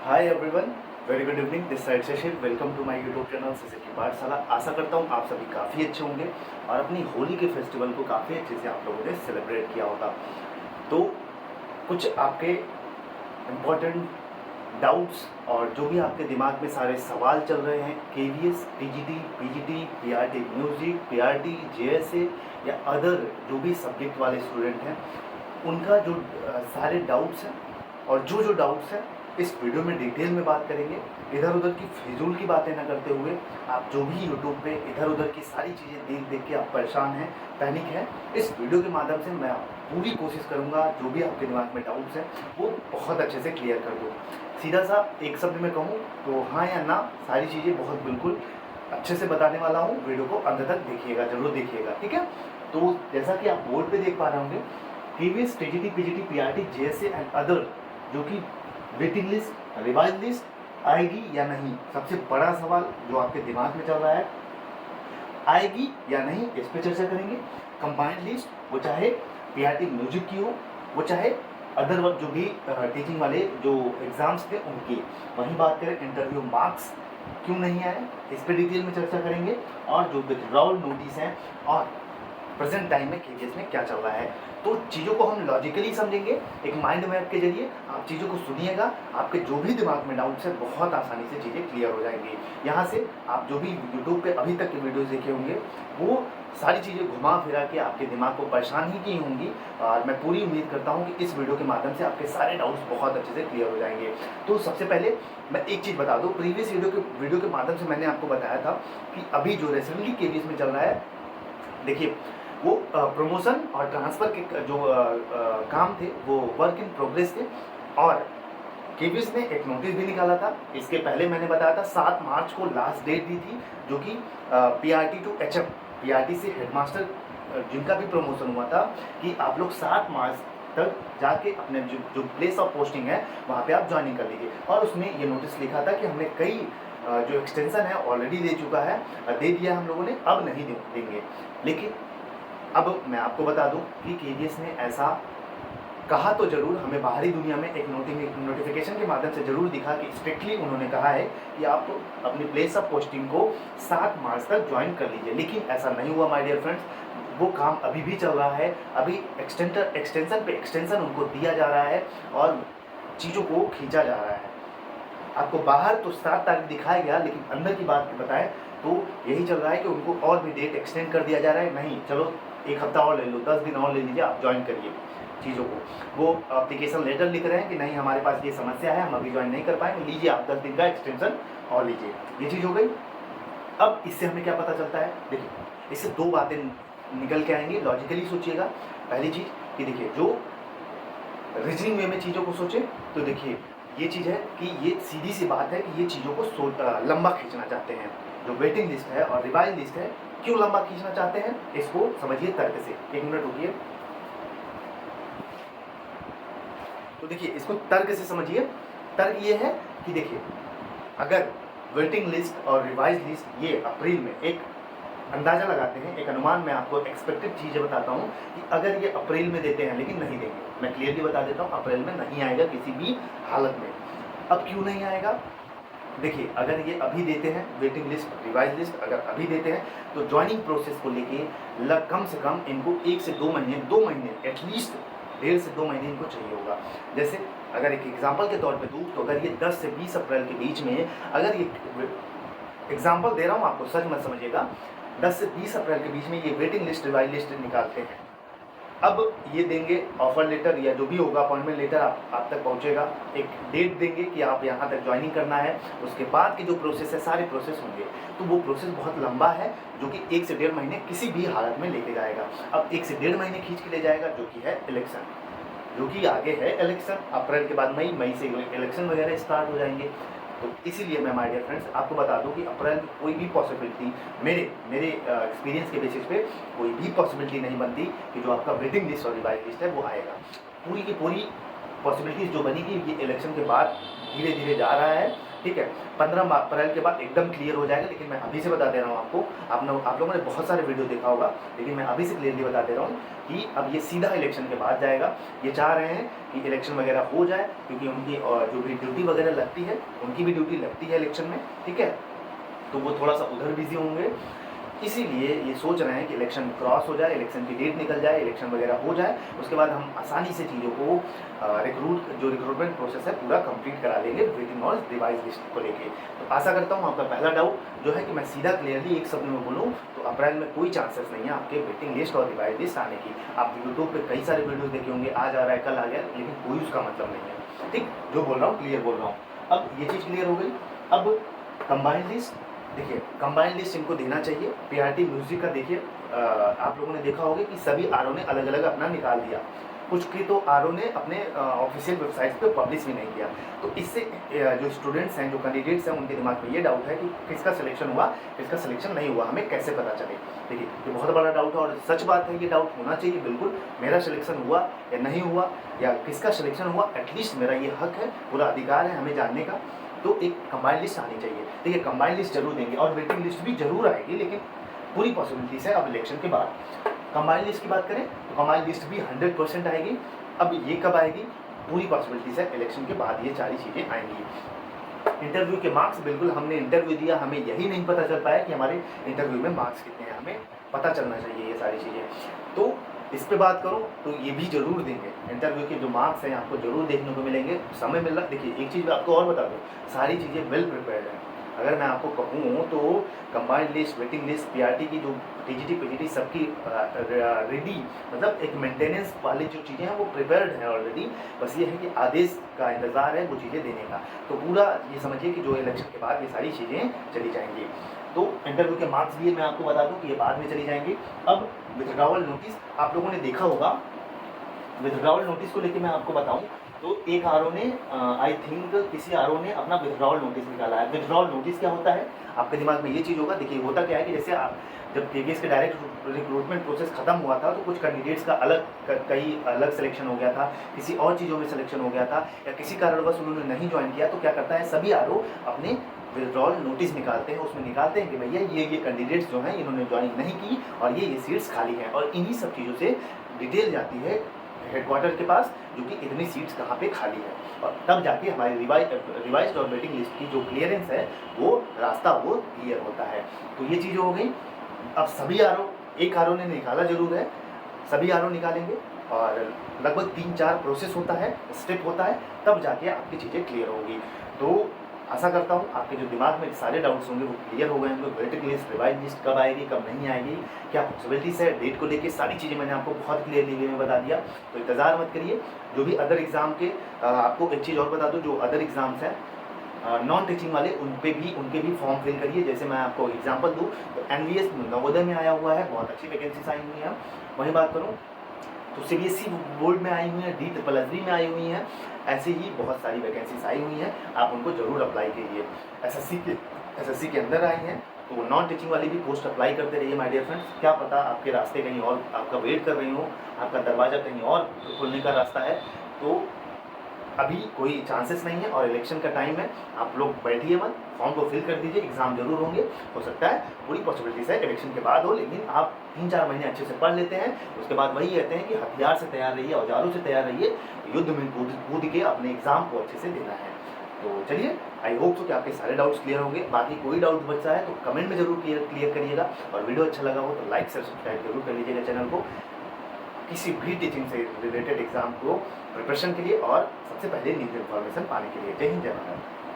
Hi everyone, very good evening. This side session, welcome to my YouTube channel सिसिकी पाठशाला। आशा करता हूँ आप सभी काफ़ी अच्छे होंगे और अपनी होली के फेस्टिवल को काफ़ी अच्छे से आप लोगों ने सेलिब्रेट किया होगा। तो कुछ आपके इम्पोर्टेंट डाउट्स और जो भी आपके दिमाग में सारे सवाल चल रहे हैं, KVS, TGT, PGT, PRT music, PRT, JSA या अदर जो भी सब्जेक्ट वाले स्टूडेंट हैं, उनका जो सारे डाउट्स हैं और जो डाउट्स हैं इस वीडियो में डिटेल में बात करेंगे। इधर उधर की फिजूल की बातें न करते हुए आप जो भी यूट्यूब पे इधर उधर की सारी चीज़ें देख देख के आप परेशान हैं, पैनिक हैं, इस वीडियो के माध्यम से मैं पूरी कोशिश करूंगा जो भी आपके दिमाग में डाउट्स हैं वो बहुत अच्छे से क्लियर कर दूँ। सीधा सा एक शब्द में कहूँ तो हाँ या ना, सारी चीज़ें बहुत बिल्कुल अच्छे से बताने वाला हूँ। वीडियो को अंत तक देखिएगा, जरूर देखिएगा, ठीक है। तो जैसा कि आप बोर्ड पे देख पा रहे होंगे, KVS, TGT, PGT, PRT, JSA and other जो कि वेटिंग लिस्ट, रिवाइज लिस्ट आएगी या नहीं, सबसे बड़ा सवाल जो आपके दिमाग में चल रहा है, आएगी या नहीं, इस पर चर्चा करेंगे। कंबाइंड लिस्ट, वो चाहे पीआरटी म्यूजिक की हो, वो चाहे अदर वर्क जो भी टीचिंग वाले जो एग्जाम्स थे उनकी। वहीं बात करें इंटरव्यू मार्क्स क्यों नहीं आए, इस पर डिटेल में चर्चा करेंगे। और जो विथड्रॉल नोटिस हैं और प्रेजेंट टाइम में केस में क्या चल रहा है, तो चीज़ों को हम लॉजिकली समझेंगे। एक माइंड मैप के जरिए आप चीज़ों को सुनिएगा, आपके जो भी दिमाग में डाउट्स है बहुत आसानी से चीज़ें क्लियर हो जाएंगी। यहाँ से आप जो भी यूट्यूब पे अभी तक के वीडियोस देखे होंगे वो सारी चीज़ें घुमा फिरा के आपके दिमाग को परेशान ही की होंगी। और मैं पूरी उम्मीद करता हूँ कि इस वीडियो के माध्यम से आपके सारे डाउट्स बहुत अच्छे से क्लियर हो जाएंगे। तो सबसे पहले मैं एक चीज़ बता दूँ, प्रीवियस वीडियो के माध्यम से मैंने आपको बताया था कि अभी जो रिसेंटली केवीएस में चल रहा है, देखिए वो प्रमोशन और ट्रांसफ़र के जो काम थे वो वर्क इन प्रोग्रेस थे। और केवीएस ने एक नोटिस भी निकाला था। इसके पहले मैंने बताया था 7 मार्च को लास्ट डेट दी थी, जो कि पीआरटी टू एचएम, पीआरटी से हेडमास्टर जिनका भी प्रमोशन हुआ था, कि आप लोग 7 मार्च तक जाके अपने जो प्लेस ऑफ पोस्टिंग है वहाँ पे आप ज्वाइनिंग कर लीजिए। और उसमें ये नोटिस लिखा था कि हमने कई जो एक्सटेंशन है ऑलरेडी दे चुका है, दे दिया हम लोगों ने, अब नहीं देंगे। लेकिन अब मैं आपको बता दूं कि केवीएस ने ऐसा कहा तो जरूर, हमें बाहरी दुनिया में एक नोटिफिकेशन के माध्यम से जरूर दिखा कि स्ट्रिक्टली उन्होंने कहा है कि आप तो अपनी प्लेस ऑफ पोस्टिंग को 7 मार्च तक ज्वाइन कर लीजिए। लेकिन ऐसा नहीं हुआ माय डियर फ्रेंड्स, वो काम अभी भी चल रहा है। अभी एक्सटेंशन पे एक्सटेंशन उनको दिया जा रहा है और चीज़ों को खींचा जा रहा है। आपको बाहर तो 7 तारीख दिखाया गया, लेकिन अंदर की बात बताएं तो यही चल रहा है कि उनको और भी डेट एक्सटेंड कर दिया जा रहा है। नहीं, चलो एक हफ्ता और ले लो, 10 दिन और ले लीजिए, आप ज्वाइन करिए चीज़ों को। वो एप्लीकेशन लेटर लिख रहे हैं कि नहीं हमारे पास ये समस्या है, हम अभी ज्वाइन नहीं कर पाएंगे, लीजिए आप 10 दिन का एक्सटेंशन और लीजिए। ये चीज़ हो गई। अब इससे हमें क्या पता चलता है, देखिए इससे 2 बातें निकल के आएंगी, लॉजिकली सोचिएगा। पहली चीज़ कि देखिए जो रीजनिंग वे में चीज़ों को सोचें तो देखिए ये चीज़ है कि ये सीधी सी बात है कि ये चीज़ों को लंबा खींचना चाहते हैं। जो वेटिंग लिस्ट है और रिवाइज लिस्ट है, क्यों लंबा खींचना चाहते हैं इसको समझिए तर्क से। 1 मिनट रुकिए। तो देखिए इसको तर्क से समझिए। तर्क ये है कि देखिए अगर वेटिंग लिस्ट और रिवाइज लिस्ट ये अप्रैल में, एक अंदाज़ा लगाते हैं, एक अनुमान मैं आपको एक्सपेक्टेड चीज़ें बताता हूँ कि अगर ये अप्रैल में देते हैं, लेकिन नहीं देंगे, मैं क्लियरली बता देता हूँ अप्रैल में नहीं आएगा किसी भी हालत में। अब क्यों नहीं आएगा, देखिए अगर ये अभी देते हैं वेटिंग लिस्ट, रिवाइज लिस्ट अगर अभी देते हैं तो ज्वाइनिंग प्रोसेस को लेके कम से कम इनको 1 से 2 महीने एटलीस्ट 1.5 से 2 महीने इनको चाहिए होगा। जैसे अगर एक एग्जाम्पल के तौर पे दूँ तो अगर ये 10 से 20 अप्रैल के बीच में, अगर ये एग्जाम्पल दे रहा हूँ आपको, सच मत समझिएगा, 10 से 20 अप्रैल के बीच में ये वेटिंग लिस्ट, रिवाइज लिस्ट निकालते हैं, अब ये देंगे ऑफर लेटर या जो भी होगा अपॉइंटमेंट लेटर आप तक पहुंचेगा, एक डेट देंगे कि आप यहाँ तक ज्वाइनिंग करना है, उसके बाद के जो प्रोसेस है सारे प्रोसेस होंगे। तो वो प्रोसेस बहुत लंबा है जो कि 1 से 1.5 महीने किसी भी हालत में लेके जाएगा। अब 1 से 1.5 महीने खींच के ले जाएगा जो कि है इलेक्शन, जो कि आगे है इलेक्शन, अप्रैल के बाद मई से इलेक्शन वगैरह स्टार्ट हो जाएंगे। तो इसीलिए मैं माय डियर फ्रेंड्स आपको बता दूं कि अप्रैल में कोई भी पॉसिबिलिटी, मेरे एक्सपीरियंस के बेसिस पे कोई भी पॉसिबिलिटी नहीं बनती कि जो आपका वेटिंग लिस्ट और रिवाइज लिस्ट है वो आएगा। पूरी की पूरी पॉसिबिलिटीज़ जो बनेगी ये इलेक्शन के बाद धीरे धीरे जा रहा है, ठीक है। 15 अप्रैल के बाद एकदम क्लियर हो जाएगा, लेकिन मैं अभी से बता दे रहा हूँ आपको। आप लोगों ने बहुत सारे वीडियो देखा होगा, लेकिन मैं अभी से क्लियरली बता दे रहा हूँ कि अब ये सीधा इलेक्शन के बाद जाएगा। ये चाह रहे हैं कि इलेक्शन वगैरह हो जाए, क्योंकि उनकी जो भी ड्यूटी वगैरह लगती है, उनकी भी ड्यूटी लगती है इलेक्शन में, ठीक है। तो वो थोड़ा सा उधर बिजी होंगे, इसीलिए ये सोच रहे हैं कि इलेक्शन क्रॉस हो जाए, इलेक्शन की डेट निकल जाए, इलेक्शन वगैरह हो जाए, उसके बाद हम आसानी से चीज़ों को रिक्रूटमेंट प्रोसेस है पूरा कंप्लीट करा लेंगे वेटिंग और रिवाइज लिस्ट को लेके। तो आशा करता हूँ आपका पहला डाउट जो है कि मैं सीधा क्लियरली एक शब्द में बोलूँ तो अप्रैल में कोई चांसेस नहीं है आपके वेटिंग लिस्ट और रिवाइज लिस्ट आने की। आप यूट्यूब पे कई सारे वीडियोस देखे होंगे, आज आ रहा है, कल आ गया, लेकिन कोई उसका मतलब नहीं है, ठीक। जो बोल रहा हूँ क्लियर बोल रहा हूँ। अब ये चीज़ क्लियर हो गई। अब कंबाइंड लिस्ट, देखिए कंबाइंड लिस्ट इनको देना चाहिए। पीआरटी म्यूजिक का देखिए, आप लोगों ने देखा होगा कि सभी आरओ ने अलग अलग अपना निकाल दिया, कुछ की तो आरओ ने अपने ऑफिशियल वेबसाइट पे पब्लिश भी नहीं किया। तो इससे जो स्टूडेंट्स हैं, जो कैंडिडेट्स हैं, उनके दिमाग में ये डाउट है कि किसका सिलेक्शन हुआ, किसका सिलेक्शन नहीं हुआ, हमें कैसे पता चले। देखिए ये बहुत बड़ा डाउट है और सच बात है, ये डाउट होना चाहिए बिल्कुल। मेरा सिलेक्शन हुआ या नहीं हुआ, या किसका सिलेक्शन हुआ, एटलीस्ट मेरा ये हक है, पूरा अधिकार है हमें जानने का। तो एक कंबाइंड लिस्ट आनी चाहिए। देखिए कंबाइंड लिस्ट जरूर देंगे और वेटिंग लिस्ट भी जरूर आएगी, लेकिन पूरी पॉसिबिलिटीज है अब इलेक्शन के बाद। कंबाइंड लिस्ट की बात करें तो कंबाइंड लिस्ट भी 100% आएगी। अब ये कब आएगी, पूरी पॉसिबिलिटीज है इलेक्शन के बाद ये सारी चीज़ें आएंगी। इंटरव्यू के मार्क्स, बिल्कुल हमने इंटरव्यू दिया, हमें यही नहीं पता चल पाया कि हमारे इंटरव्यू में मार्क्स कितने हैं, हमें पता चलना चाहिए ये सारी चीज़ें। तो इस पे बात करूँ तो ये भी जरूर देंगे, इंटरव्यू के जो मार्क्स हैं आपको जरूर देखने को मिलेंगे, समय मिल रहा। देखिए एक चीज़ आपको और बता दूँ, सारी चीज़ें वेल प्रिपेयर्ड हैं। अगर मैं आपको कहूँ तो combined list, waiting list, PRT की जो टीजीटी पीजीटी सबकी रेडी, मतलब एक मेंटेनेंस वाली जो चीज़ें हैं वो प्रिपेयर्ड हैं ऑलरेडी। बस ये है कि आदेश का इंतज़ार है वो चीज़ें देने का। तो पूरा ये समझिए कि जो इलेक्शन के बाद ये सारी चीज़ें चली जाएंगी। तो इंटरव्यू के मार्क्स भी मैं आपको बता दूं कि ये बाद में चली जाएंगी। अब विथड्रॉवल नोटिस आप लोगों ने देखा होगा, विथड्रॉवल नोटिस को लेके मैं आपको बताऊं तो एक आरओ ने आई थिंक किसी आरओ ने अपना विथड्रॉवल नोटिस निकाला है। विथड्रॉवल नोटिस क्या होता है, आपके दिमाग में ये चीज़ होगा। देखिए होता क्या है कि जैसे आप जब केवीएस के डायरेक्ट रिक्रूटमेंट प्रोसेस खत्म हुआ था तो कुछ कैंडिडेट्स का कई अलग सिलेक्शन हो गया था, किसी और चीज़ों में सिलेक्शन हो गया था, या किसी कारणवश उन्होंने नहीं ज्वाइन किया। तो क्या करता है, सभी आरओ अपने विड्रॉल नोटिस निकालते हैं, उसमें निकालते हैं कि भैया ये कैंडिडेट्स जो हैं इन्होंने ज्वाइन नहीं की और ये सीट्स खाली हैं, और इन्हीं सब चीज़ों से डिटेल जाती है हेडक्वार्टर के पास जो कि इतनी सीट्स कहाँ पे खाली है, और तब जाके हमारी रिवाइज्ड और वेटिंग लिस्ट की जो क्लियरेंस है वो रास्ता वो क्लियर होता है। तो ये चीज़ हो गई। अब सभी आरओ, एक आरओ ने निकाला जरूर है, सभी आरओ निकालेंगे और लगभग 3-4 प्रोसेस होता है, स्टेप होता है, तब जाके आपकी चीज़ें क्लियर होगी। तो आशा करता हूँ आपके जो दिमाग में सारे डाउट्स होंगे वो क्लियर हो गए होंगे। वेटिंग लिस्ट, रिवाइज लिस्ट कब आएगी, कब नहीं आएगी, क्या पॉसिबिलिटीज़ है, डेट को लेके सारी चीज़ें मैंने आपको बहुत क्लियरली वे में बता दिया। तो इंतज़ार मत करिए। जो भी अदर एग्ज़ाम के आपको एक चीज़ और बता दूँ, जो अदर एग्ज़ाम्स हैं नॉन टीचिंग वाले, उनके भी फॉर्म फिल करिए। जैसे मैं आपको एग्जांपल दूँ तो एनवीएस नवोदय में आया हुआ है, बहुत अच्छी वैकेंसीज आई हुई हैं। वहीं बात करूँ तो सीबीएसई बोर्ड में आई हुई हैं, DSSB में आई हुई हैं, ऐसे ही बहुत सारी वैकेंसीज आई हुई हैं, आप उनको ज़रूर अप्लाई कीजिए। एसएससी के अंदर आई हैं तो नॉन टीचिंग वाली भी पोस्ट अप्लाई करते रहिए माय डियर फ्रेंड्स। क्या पता आपके रास्ते कहीं और आपका वेट कर रही हो, आपका दरवाज़ा कहीं और खुलने का रास्ता है। तो अभी कोई चांसेस नहीं है और इलेक्शन का टाइम है, आप लोग बैठिए मत, फॉर्म को फिल कर दीजिए। एग्जाम जरूर होंगे, हो सकता है पूरी पॉसिबिलिटीज है इलेक्शन के बाद हो, लेकिन आप 3-4 महीने अच्छे से पढ़ लेते हैं, उसके बाद वही कहते हैं कि हथियार से तैयार रहिए, औजारों से तैयार रहिए, युद्ध में कूद के अपने एग्जाम को अच्छे से देना है। तो चलिए, आई होप सो कि आपके सारे डाउट्स क्लियर होंगे। बाकी कोई डाउट बचा है तो कमेंट में जरूर क्लियर करिएगा, और वीडियो अच्छा लगा हो तो लाइक शेयर सब्सक्राइब जरूर कर लीजिएगा चैनल को, किसी भी टीचिंग से रिलेटेड एग्जाम को प्रिपरेशन के लिए और सबसे पहले न्यूज़ इन्फॉर्मेशन पाने के लिए। जय हिंद, जय भारत।